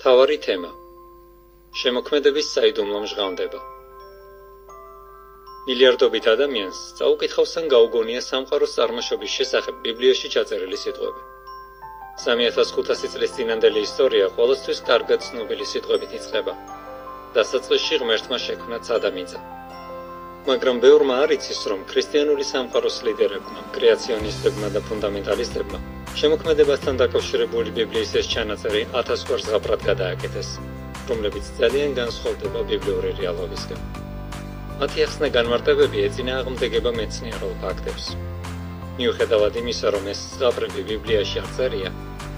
მთავარი თემა: შემოქმედების საიდუმლო მჟღავნდება. მილიარდობით ადამიანს წაუკითხავს ან გაუგონია სამყაროს წარმოშობის შესახებ ბიბლიაში ჩაწერილი სიტყვები. 3500 წლის წინანდელი ისტორია ყოველთვის კარგად ცნობილი სიტყვებით იწყება. დასაწყისში ღმერთმა შექმნა ცად და მიწა. მაგრამ ბევრმა არ იცის, რომ ქრისტიანული სამყაროს ლიდერებმა, კრეაციონისტებმა და ფუნდამენტალისტებმა შემოქმედებასთან დაკავშირებული ბიბლიის ეს ჩანაწერი 1000 გვარ ზღაპრად გადააკეთეს, რომლებიც ძალიან განსხვავდება ბიბლიური რეალობისგან. მათი ახსნა განმარტებები ეწინააღმდეგება მეცნიერულ ფაქტებს. მიუხედავად იმისა, რომ ეს ზღაპრები ბიბლიაში არ წერია,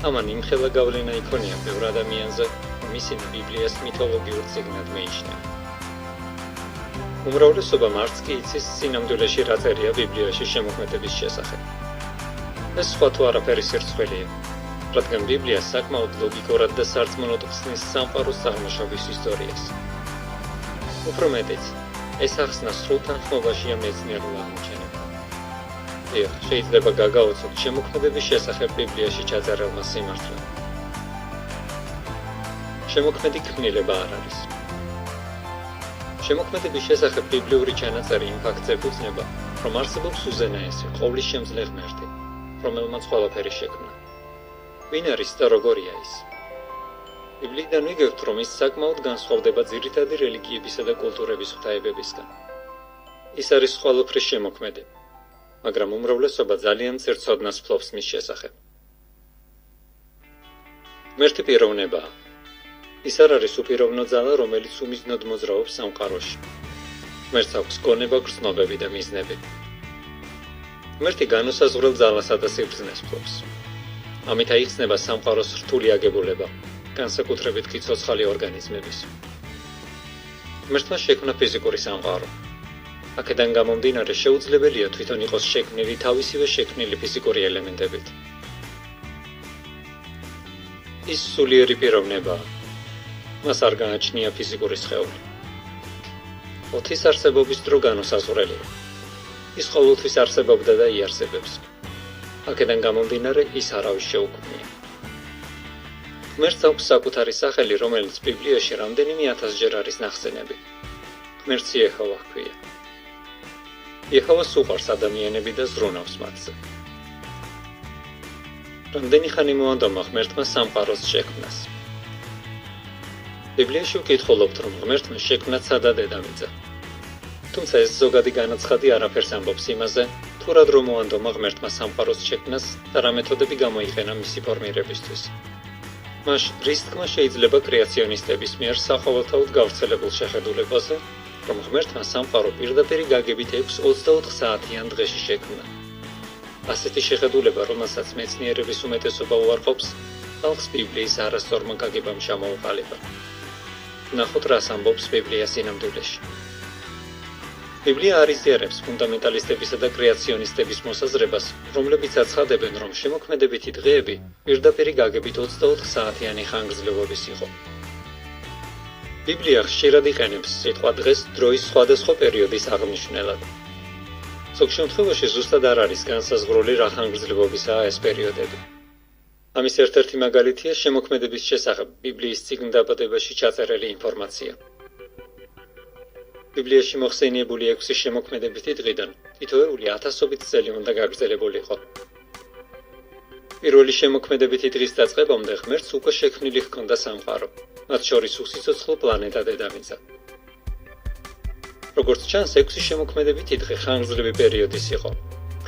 ამან იმხელა გავლენა იქონია ბევრ ადამიანზე, რომ ისინი ბიბლიას მითოლოგიურ წიგნად მიიჩნევენ. უმრავლესობამ არც კი იცის სინამდვილეში რა წერია ბიბლიაში შემოქმედების შესახებ. ეს სხვა თუ არაფერი სირცხვილია, რადგან ბიბლია საკმაოდ ლოგიკურად და სარწმუნოდ ხსნის სამყაროს წარმოშობის ისტორიას. უფრო მეტიც, ეს ახსნა სრულ თანხმობაშია მეცნიერულ აღმოჩენებთან. შეიძლება გაგაოცოთ შემოქმედების შესახებ ბიბლიაში ჩაწერილმა სიმართლემ. შემოქმედი ქმნილება არ არის. შემოქმედების შესახებ ბიბლიური ჩანაწერი იმ ფაქტს ეფუძნება, რომ არსებობს უზენაესი, ყოვლისშემძლე ღმერთი, რომელმაც ყველაფერი შექმნა. ვინ არის და როგორია ის? ბიბლიიდან ვიგებთ, რომ ის საკმაოდ განსხვავდება ძირითადი რელიგიებისა და კულტურების ღვთაებებისგან. ის არის ყველაფრის შემოქმედი, მაგრამ უმრავლესობა ძალიან მწირ ცოდნას ფლობს მის შესახებ. ღმერთი პიროვნებაა. ის არ არის უპიროვნო ძალა, რომელიც უმიზნოდ მოძრაობს სამყაროში. ღმერთს აქვს გონება, გრძნობები და მიზნები. ღმერთი განუსაზღვრელ ძალასა და სიბრძნეს ფლობს. ამით აიხსნება სამყაროს რთული აგებულება, განსაკუთრებით კი ცოცხალი ორგანიზმების. ღმერთმა შექმნა ფიზიკური სამყარო. აქედან გამომდინარე შეუძლებელია თვითონ იყოს შექმნილი თავისივე შექმნილი ფიზიკური ელემენტებით. ის სულიერი პიროვნებაა. მას არ გააჩნია ფიზიკური სხეული. ოთის არსებობის დრო განუსაზღვრელია. ის ყოველთვის არსებობდა და იარსებებს. აქედან გამომდინარე ის არავის შეუქმნია. ღმერთს აქვს საკუთარი სახელი, რომელიც ბიბლიაში რამდენიმე 1000-ჯერ არის ნახსენები. ღმერთს იეჰოვა ჰქვია. იეჰოვას უყვარს ადამიანები და ზრუნავს მათზე. რამდენი ხანი მოანდომა ღმერთმა სამყაროს შექმნას. ბიბლიაში ვკითხულობთ, რომ ღმერთმა შექმნა ცად და დედამიწა. თუმცა ეს ზოგადი განაცხადი არაფერს ამბობს იმაზე, თუ რა დრო მოანდომა ღმერთმა სამყაროს შექმნას და რა მეთოდები გამოიყენა მისი ფორმირებისთვის. მას რის თქმა შეიძლება კრეაციონისტების მიერ საყოველთაოდ გავრცელებულ შეხედულებაზე, რომ ღმერთმა სამყარო პირდაპირ გაგებით 6-24 საათიან დღეში შექმნა. ასეთი შეხედულება, რომელსაც მეცნიერების უმეტესობა უარყოფს, ხალხს ბიბლიის არასწორმა გაგებამ ჩამოუყალიბა. ნახოთ, რას ამბობს ბიბლია სინამდვილეში. ბიბლია არ იზიარებს ფუნდამენტალისტებისა და კრეაციონისტების მოსაზრებას, რომლებიც აცხადებენ, რომ შემოქმედებითი დღეები პირდაპირ გაგებით 24 საათიანი ხანგრძლივობის იყო. ბიბლია ხშირად იყენებს სიტყვა დღეს დროის სხვადასხვა პერიოდის აღნიშვნელად. ზოგ შემთხვევაში ზუსტად არ არის განსაზღვრული რა ხანგრძლივობისაა ეს პერიოდები. ამის ერთ-ერთი მაგალითია შემოქმედების შესახებ ბიბლიის წიგნ დაბადებაში ჩაწერილი ინფორმაცია. ბიბლიაში მოხსენიებული 6 შემოქმედებითი დღიდან თითოეული 1000-ობით წელი უნდა გაგრძელებულიყო. პირველი შემოქმედებითი დღის დაწყებამდე ღმერთს უკვე შექმნილი ჰქონდა სამყარო, მათ შორის უსიცოცხლო პლანეტა დედამიწა. როგორც ჩანს, 6 შემოქმედებითი დღე ხანგრძლივი პერიოდის იყო,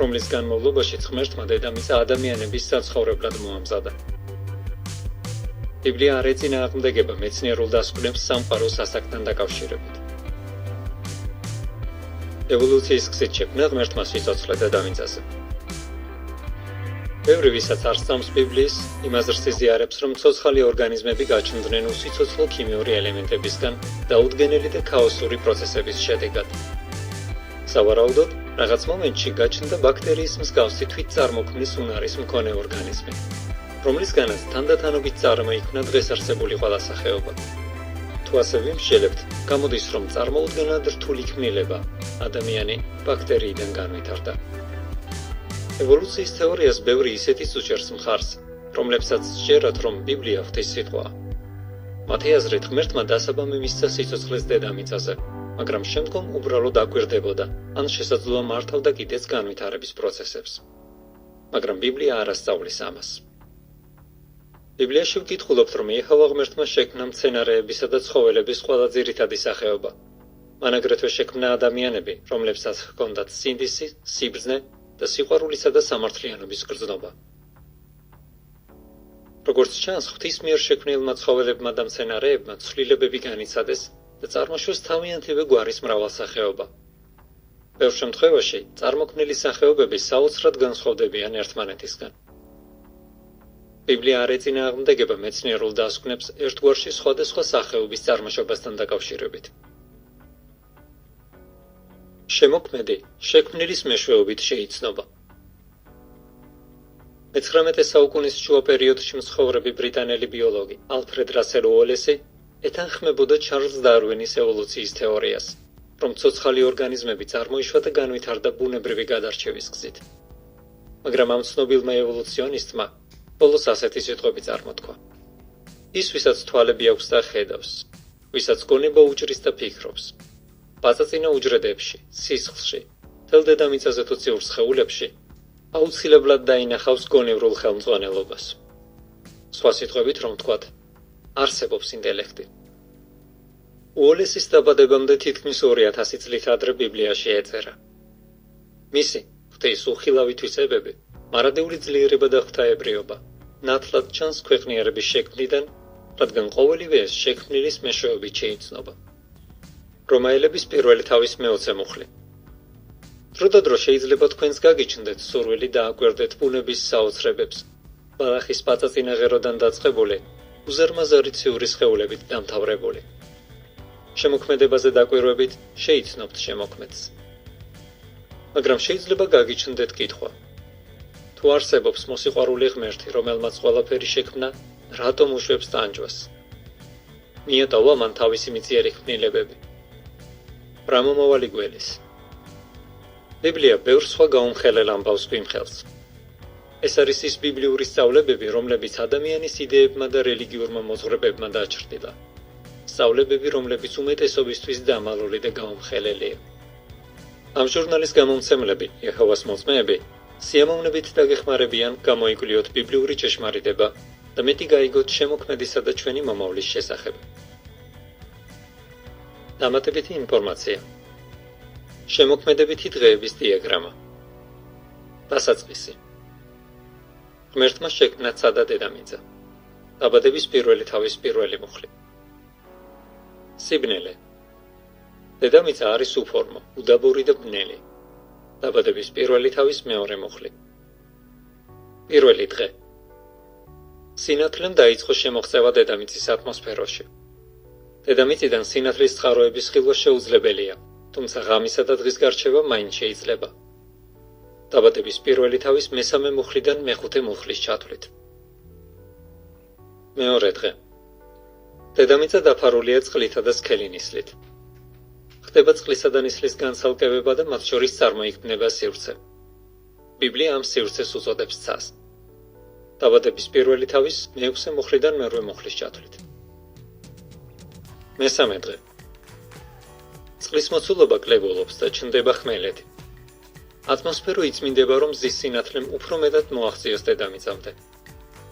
რომლის განმავლობაშიც ღმერთმა დედამიწა ადამიანების საცხოვრებლად მოამზადა. ბიბლია არ ეწინააღმდეგება მეცნიერულ დასკვნებს სამყაროს ასაკთან დაკავშირებით. ევოლუციის გზით შექმნა ღმერთმა სიცოცხლე დედამიწაზე. ბევრი, ვისაც არ სწამს ბიბლიის, იმას იზიარებს, რომ ცოცხალი ორგანიზმები გაჩნდნენ უსიცოცხლო ქიმიური ელემენტებისგან დაუდგენელი და ქაოსური პროცესების შედეგად. სავარაუდოდ, რაღაც მომენტში გაჩნდა ბაქტერიის მსგავსი თვით წარმოქმნის უნარის მქონე ორგანიზმი, რომლისგანაც თანდათანობით წარმოიქმნა დღეს არსებული ყველა სახეობა. თუ ასე ვიმსჯელებთ, გამოდის, რომ წარმოუდგენლად რთული ქმნილება, ადამიანი ბაქტერიიდან განვითარდა. ევოლუციის თეორიას ბევრი ისეთიც უჭერს მხარს, რომლებსაც სჯერათ, რომ ბიბლია ღვთის სიტყვაა. მათი აზრით ღმერთმა დასაბამი მისცა სიცოცხლეს დედამიწაზე, მაგრამ შემდგომ უბრალოდ აკვირდებოდა, ან შესაძლოა მართავდა კიდეც განვითარების პროცესებს. მაგრამ ბიბლია არ ასწავლის ამას. ბიბლიაში ვკითხულობთ, რომ იეჰოვა ღმერთმა შექმნა მცენარეებისა და ცხოველების ყველა ძირითადი სახეობა. მან აგრეთვე შექმნა ადამიანები, რომლებსაც ჰქონდათ სინდისი, სიბრძნე და სიყვარულისა და სამართლიანობის გრძნობა. როგორც ჩანს, ღვთის მიერ შექმნილმა ცხოველებმა და მცენარეებმა ცვლილებები განიცადეს და წარმოშოს თავიანთივე გვარის მრავალსახეობა. ბევრ შემთხვევაში წარმოქმნილი სახეობები საოცრად განსხვავდებიან ერთმანეთისგან. ბიბლია არ ეწინააღმდეგება მეცნიერულ დასკვნებს ერთგვარში სხვადასხვა სახეობის წარმოშობასთან დაკავშირებით. შემოქმედი შექმნილის მეშვეობით შეიცნობა. მე-19 საუკუნის შუა პერიოდში მცხოვრები ბრიტანელი ბიოლოგი ალფრედ რასელ უოლესი ეთანხმებოდა ჩარლზ დარვინის ევოლუციის თეორიას, რომ ცოცხალი ორგანიზმები წარმოიშვა და განვითარდა ბუნებრივი გადარჩევის გზით. მაგრამ ამ ცნობილმა ევოლუციონისტმა ბოლოს ასეთი სიტყვები წარმოთქვა. ის, ვისაც თვალები აქვს და ხედავს, ვისაც გონება უჭრის და ფიქრობს, პაწაწინა უჯრედებში, სისხლში, მთელ დედამიწაზე თუ ციურ სხეულებში, აუცილებლად დაინახავს გონევრულ ხელმძღვანელობას. სხვა სიტყვებით რომ ვთქვათ, არსებობს ინტელექტი. უოლესის დაბადებამდე თითქმის 2000 წლით ადრე ბიბლიაში ეწერა. მისი, ღვთის უხილავი თვისებები, მარადიული ძლიერება და ღვთაებრიობა, ნათლად ჩანს ქვეყნიერების შექმნიდან, რადგან ყოველივე ეს შექმნილის მეშვეობით შეიცნობა. რომაელების პირველი თავის მე-20 მუხლი. დრო და დრო შეიძლება თქვენს გაგიჩნდეთ სურვილი და აკვირდეთ ბუნების საოცრებებს, ბალახის პაწაწინა ღეროდან დაწყებული, უზარმაზარი ციური სხეულებით დამთავრებული. შემოქმედებაზე დაკვირვებით შეიცნობთ შემოქმედს. მაგრამ შეიძლება გაგიჩნდეთ კითხვა. თუ არსებობს მოსიყვარული ღმერთი, რომელმაც ყველაფერი შექმნა, რატომ უშვებს ტანჯვას? მიატოვა მან თავისი მიწიერი ქმნილებები. რა მომავალი გველის? ბიბლია ბევრ სხვა გაუმხელელ ამბავს გვიმხელს. ეს არის ის ბიბლიური სწავლებები, რომლებიც ადამიანის იდეებმა და რელიგიურმა მოძღვრებებმა დაჩრდილა. სწავლებები, რომლებიც უმეტესობისთვის დამალული და გაუმხელელია. ამ ჟურნალის გამომცემლები, იეჰოვას მოწმეები, სიამოვნებით დაგეხმარებიან გამოიკვლიოთ ბიბლიური ჭეშმარიტება და მეტი გაიგოთ შემოქმედისა და ჩვენი მომავლის შესახებ. დამატებითი ინფორმაცია. შემოქმედებითი დღეების დიაგრამა. დასაწყისი. ღმერთმა შექმნა ცა და დედამიწა. დაბადების პირველი თავის პირველი მუხლი. სიბნელე. დედამიწა არის უფორმო, უდაბური და ბნელი. დაბადების პირველი თავის მეორე მუხლი. პირველი დღე. სინათლემ დაიწყო შემოღწევა დედამიწის ატმოსფეროში. დედამიწიდან სინათლის წყაროების ხილვა შეუძლებელია, თუმცა ღამისა და დღის გარჩევა მაინც შეიძლება. დაბადების პირველი თავის მესამე მუხლიდან მეხუთე მუხლის ჩათვლით. მეორე დღე. დედამიწა დაფარულია წყლითა და სქელი ნისლით. ხდება წყლისა და ნისლის განცალკევება და მათ შორის წარმოიქმნება სივრცე. ბიბლია ამ სივრცეს უწოდებს ცას. დაბადების პირველი თავის მეექვსე მუხლიდან მერვე მუხლის ჩათვლით. მესამე დღე. წყლის მოცულობა კლებულობს და ჩნდება ხმელეთი. ატმოსფერო იწმინდება, რომ მზის სინათლემ უფრო მეტად მოაღწიოს დედამიწამდე.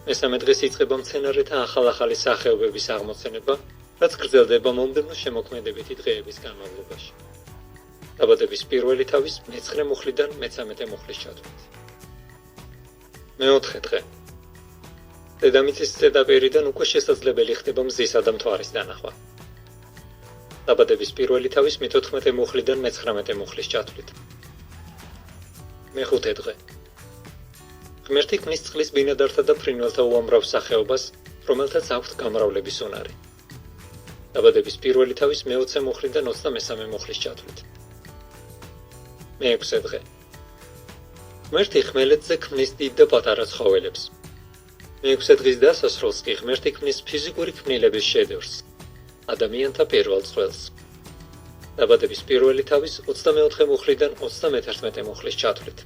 მესამე დღეს იწყება მცენარეთა ახალ-ახალი სახეობების აღმოცენება, რაც გრძელდება მომდევნო შემოქმედებითი დღეების განმავლობაში. დაბადების პირველი თავის მე-9 მუხლიდან მე-13 მუხლის ჩათვლით. მეოთხე დღე. დედამიწის ზედაპირიდან უკვე შესაძლებელი ხდება მზისა და მთვარის დანახვა. დაბადების პირველი თავის მე-14 მუხლიდან მე-19 მუხლის ჩათვლით. მეხუთე დღე. ღმერთი ქმნის წყლის ბინადართა და ფრინველთა უამრავ სახეობას, რომელთაც აქვთ გამრავლების უნარი. დაბადების პირველი თავის მე-20 მუხლიდან 23 მუხლის ჩათვლით. მეექვსე დღე. ღმერთი ხმელეთზე ქმნის დიდ და პატარა ცხოველებს. მეექვსე დღის დასასრულს კი ღმერთი ქმნის ფიზიკური ქმნილების შედევრს, ადამიანთა პირველ წყვილს. დაბადების პირველი თავის 24 მუხლიდან 31 მუხლის ჩათვლით.